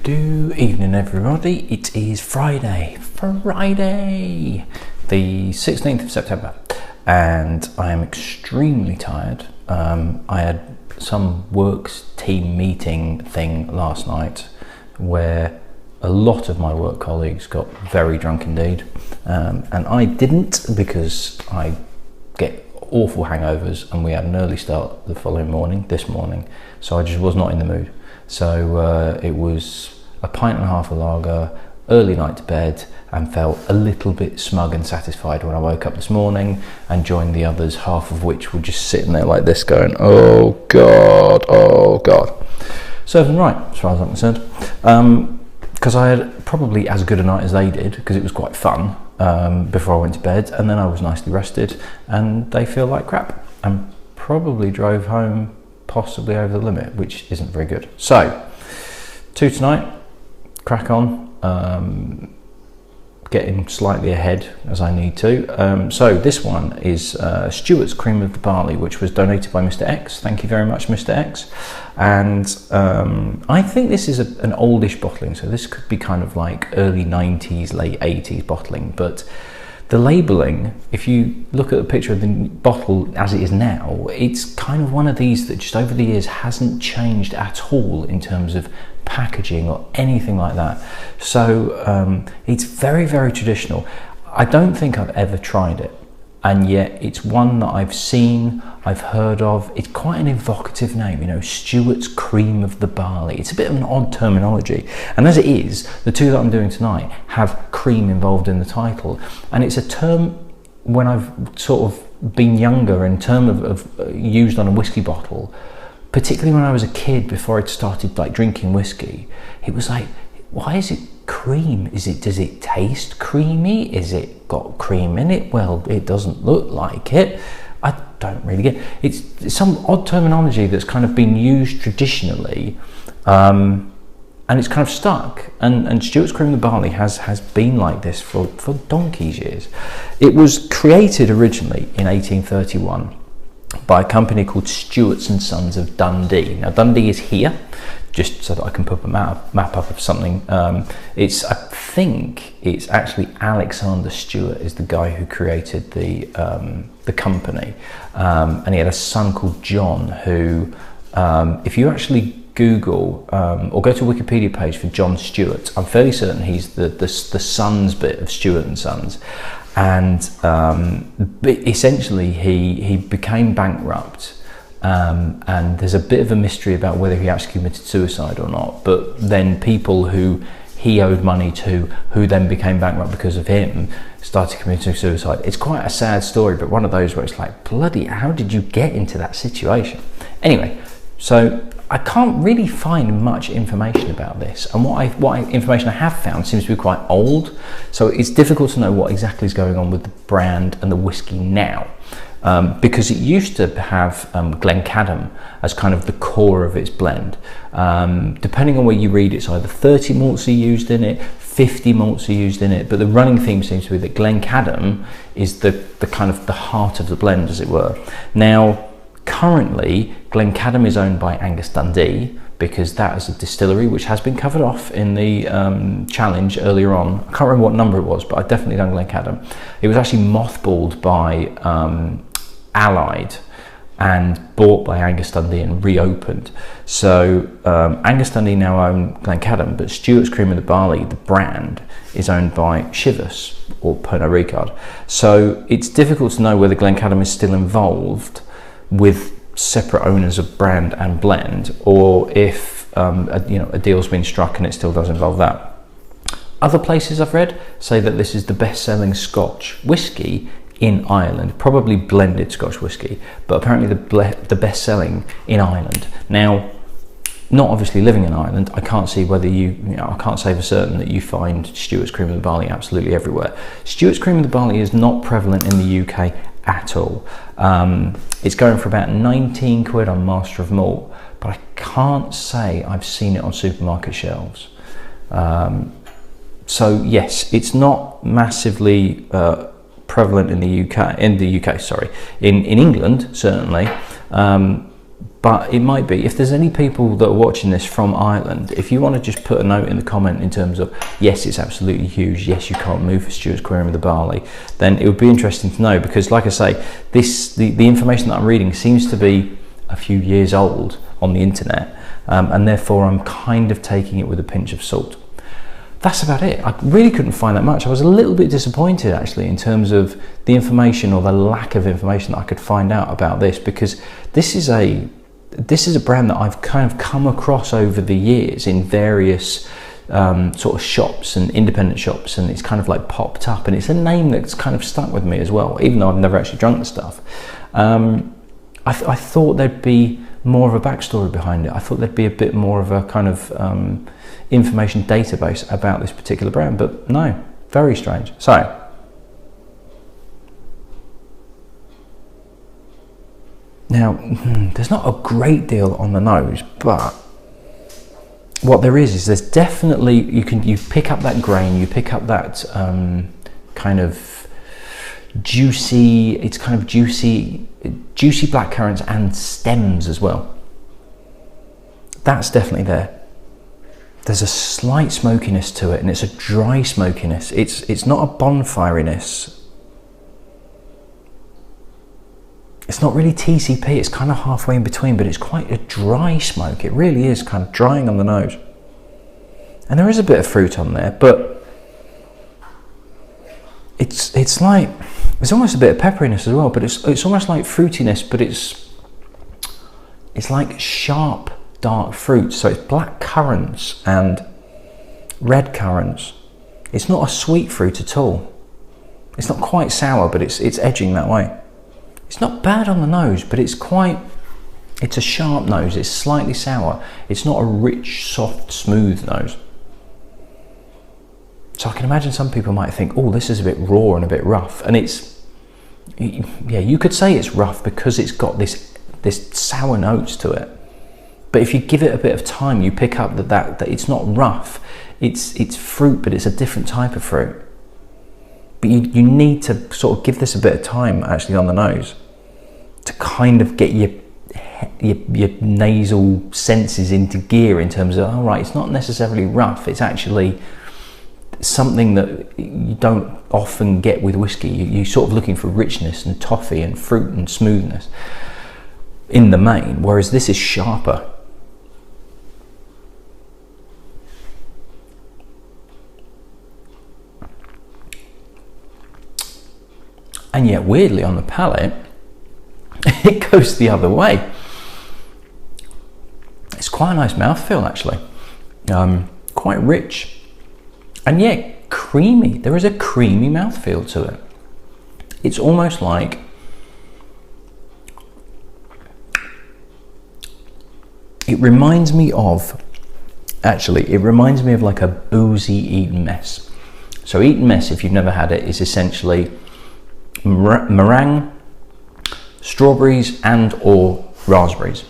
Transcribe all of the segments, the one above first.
Evening everybody, it is Friday, the 16th of September, and I am extremely tired. I had some works team meeting thing last night where a lot of my work colleagues got very drunk indeed, and I didn't, because I get awful hangovers and we had an early start this morning, so I just was not in the mood. So it was a pint and a half of lager, early night to bed, and felt a little bit smug and satisfied when I woke up this morning and joined the others, half of which were just sitting there like this going, oh God. Served them right, as far as I'm concerned. Because I had probably as good a night as they did, because it was quite fun before I went to bed, and then I was nicely rested, and they feel like crap, and probably drove home possibly over the limit, which isn't very good. So, 2 tonight, crack on, getting slightly ahead as I need to. So this one is Stewart's Cream of the Barley, which was donated by Mr. X. Thank you very much, Mr. X. And I think this is an oldish bottling, so this could be kind of like early 90s, late 80s bottling, but the labelling, if you look at the picture of the bottle as it is now, it's kind of one of these that just over the years hasn't changed at all in terms of packaging or anything like that. So it's very, very traditional. I don't think I've ever tried it, and yet it's one that I've seen, I've heard of. It's quite an evocative name, you know, Stewart's Cream of the Barley. It's a bit of an odd terminology, and as it is, the two that I'm doing tonight have cream involved in the title, and it's a term when I've sort of been younger in terms of used on a whiskey bottle, particularly when I was a kid before I'd started like drinking whiskey. It was like, why is it cream? Does it taste creamy? Is it got cream in it? Well, it doesn't look like it. I don't really get it. It's some odd terminology that's kind of been used traditionally, and it's kind of stuck. And Stewart's Cream of the Barley has been like this for donkey's years. It was created originally in 1831 by a company called Stewart's and Sons of Dundee. Now Dundee is here, just so that I can put a map up of something. I think it's actually Alexander Stewart is the guy who created the company, and he had a son called John who, if you actually Google or go to a Wikipedia page for John Stewart, I'm fairly certain he's the sons bit of Stewart and Sons. And essentially he became bankrupt, and there's a bit of a mystery about whether he actually committed suicide or not, but then people who he owed money to, who then became bankrupt because of him, started committing suicide. It's quite a sad story, but one of those where it's like, bloody, how did you get into that situation? Anyway, so I can't really find much information about this, and what information I have found seems to be quite old, so it's difficult to know what exactly is going on with the brand and the whiskey now, because it used to have Glencadam as kind of the core of its blend. Depending on where you read, it's either 30 malts are used in it, 50 malts are used in it, but the running theme seems to be that Glencadam is the kind of the heart of the blend, as it were. Now, currently, Glencadam is owned by Angus Dundee, because that is a distillery which has been covered off in the challenge earlier on. I can't remember what number it was, but I definitely done Glencadam. It was actually mothballed by Allied and bought by Angus Dundee and reopened. So Angus Dundee now own Glencadam, but Stewart's Cream of the Barley, the brand, is owned by Chivas or Pernod Ricard. So it's difficult to know whether Glencadam is still involved with separate owners of brand and blend, or if a deal's been struck and it still does involve that. Other places I've read say that this is the best-selling Scotch whiskey in Ireland, probably blended Scotch whiskey, but apparently the best-selling in Ireland. Now, not obviously living in Ireland, I can't see whether I can't say for certain that you find Stewart's Cream of the Barley absolutely everywhere. Stewart's Cream of the Barley is not prevalent in the UK at all. It's going for about 19 quid on Master of Malt, but I can't say I've seen it on supermarket shelves. So yes, it's not massively prevalent in the UK. In England, certainly, but it might be. If there's any people that are watching this from Ireland, if you want to just put a note in the comment in terms of, yes, it's absolutely huge, yes, you can't move for Stewart's Queering with the barley, then it would be interesting to know, because like I say, the information that I'm reading seems to be a few years old on the internet, and therefore I'm kind of taking it with a pinch of salt. That's about it. I really couldn't find that much. I was a little bit disappointed actually in terms of the information, or the lack of information that I could find out about this, because this is a brand that I've kind of come across over the years in various sort of shops and independent shops, and it's kind of like popped up, and it's a name that's kind of stuck with me as well, even though I've never actually drunk the stuff. I thought there'd be more of a backstory behind it. I thought there'd be a bit more of a kind of information database about this particular brand, but no, very strange. So, now, there's not a great deal on the nose, but what there is there's definitely, you pick up that grain, you pick up that kind of juicy, it's kind of juicy black currants and stems as well. That's definitely there. There's a slight smokiness to it, and it's a dry smokiness. It's not a bonfiriness. It's not really TCP, it's kind of halfway in between, but it's quite a dry smoke. It really is kind of drying on the nose. And there is a bit of fruit on there, but it's like, there's almost a bit of pepperiness as well, but it's almost like fruitiness, but it's like sharp, dark fruit. So it's black currants and red currants. It's not a sweet fruit at all. It's not quite sour, but it's edging that way. It's not bad on the nose, but it's a sharp nose. It's slightly sour. It's not a rich, soft, smooth nose. So I can imagine some people might think, oh, this is a bit raw and a bit rough. And yeah, you could say it's rough because it's got this sour notes to it. But if you give it a bit of time, you pick up that it's not rough. It's fruit, but it's a different type of fruit. But you need to sort of give this a bit of time actually on the nose to kind of get your nasal senses into gear in terms of, all right, it's not necessarily rough. It's actually something that you don't often get with whiskey. You're sort of looking for richness and toffee and fruit and smoothness in the main, whereas this is sharper. And yet, weirdly, on the palate, it goes the other way. It's quite a nice mouthfeel, actually. Quite rich. And yet, creamy. There is a creamy mouthfeel to it. It's almost like... It reminds me of like a boozy Eton Mess. So Eton Mess, if you've never had it, is essentially meringue, strawberries and or raspberries,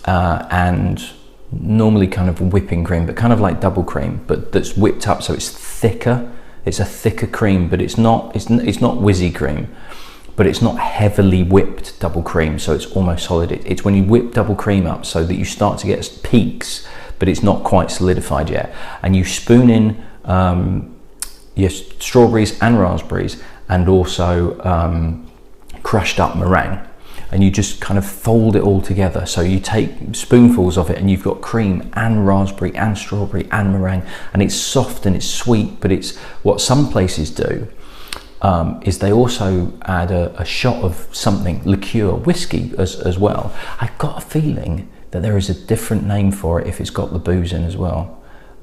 and normally kind of whipping cream, but kind of like double cream, but that's whipped up so it's thicker. It's a thicker cream, but it's not whizzy cream, but it's not heavily whipped double cream, so it's almost solid. It's when you whip double cream up so that you start to get peaks, but it's not quite solidified yet, and you spoon in your strawberries and raspberries, and also crushed up meringue, and you just kind of fold it all together. So you take spoonfuls of it and you've got cream and raspberry and strawberry and meringue, and it's soft and it's sweet. But it's what some places do is they also add a shot of something, liqueur, whiskey as well. I've got a feeling that there is a different name for it if it's got the booze in as well.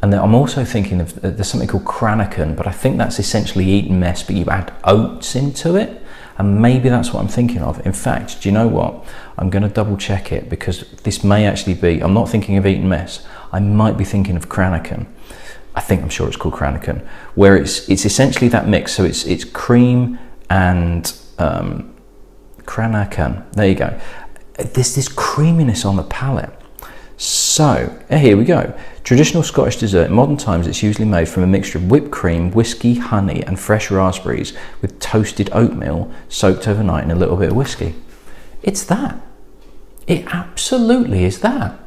And then I'm also thinking of, there's something called Cranachan, but I think that's essentially Eton Mess, but you add oats into it, and maybe that's what I'm thinking of. In fact, do you know what? I'm going to double check it, because this may actually be, I'm not thinking of Eton Mess, I might be thinking of Cranachan. I'm sure it's called Cranachan, where it's essentially that mix. So it's cream and Cranachan. There you go. There's this creaminess on the palate. So here we go. Traditional Scottish dessert. In modern times, it's usually made from a mixture of whipped cream, whiskey, honey, and fresh raspberries with toasted oatmeal soaked overnight in a little bit of whiskey. It's that. It absolutely is that.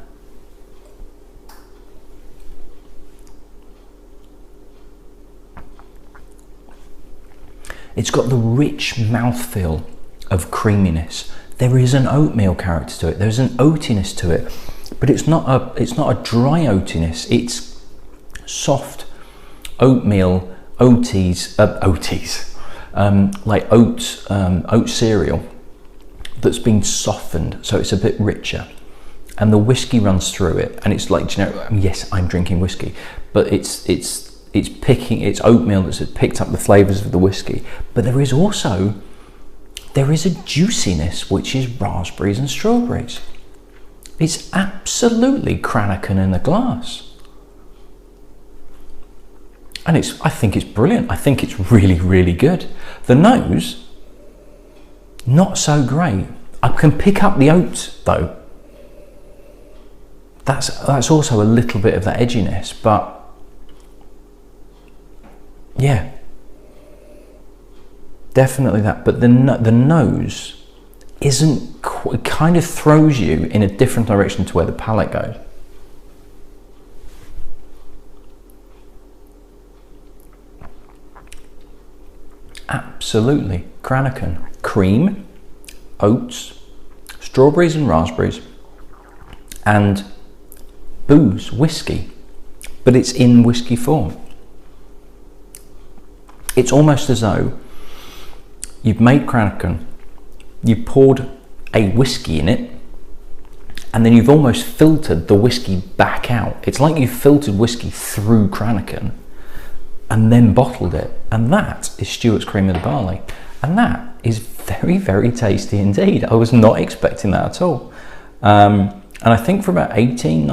It's got the rich mouthfeel of creaminess. There is an oatmeal character to it. There's an oatiness to it, but it's not a dry oatiness. It's soft oatmeal, oaties, like oat cereal that's been softened, so it's a bit richer, and the whiskey runs through it, and it's like, yes, I'm drinking whiskey, but it's oatmeal that's picked up the flavours of the whiskey, but there is a juiciness which is raspberries and strawberries. It's absolutely Cranachan in a glass. And I think it's brilliant. I think it's really, really good. The nose, not so great. I can pick up the oats though. That's also a little bit of that edginess, but yeah, definitely that. But the nose isn't, it kind of throws you in a different direction to where the palate goes. Absolutely, Cranachan. Cream, oats, strawberries and raspberries, and booze, whiskey, but it's in whiskey form. It's almost as though you've made Cranachan, you poured a whiskey in it, and then you've almost filtered the whiskey back out. It's like you've filtered whiskey through Cranachan and then bottled it, and that is Stewart's Cream of the Barley, and that is very, very tasty indeed. I was not expecting that at all. And I think for about 19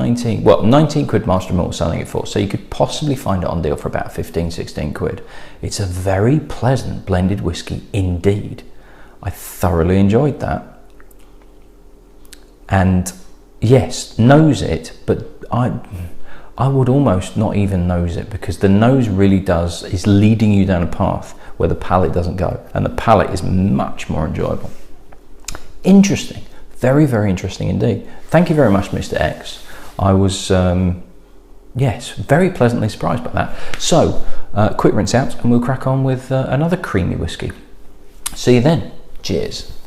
quid Master Malt was selling it for, so you could possibly find it on deal for about 15, 16 quid. It's a very pleasant blended whiskey indeed. I thoroughly enjoyed that. And yes, nose it, but I would almost not even nose it, because the nose really is leading you down a path where the palate doesn't go, and the palate is much more enjoyable. Interesting. Very, very interesting indeed. Thank you very much, Mr. X. I was, yes, very pleasantly surprised by that. So, quick rinse out, and we'll crack on with another creamy whiskey. See you then. Cheers.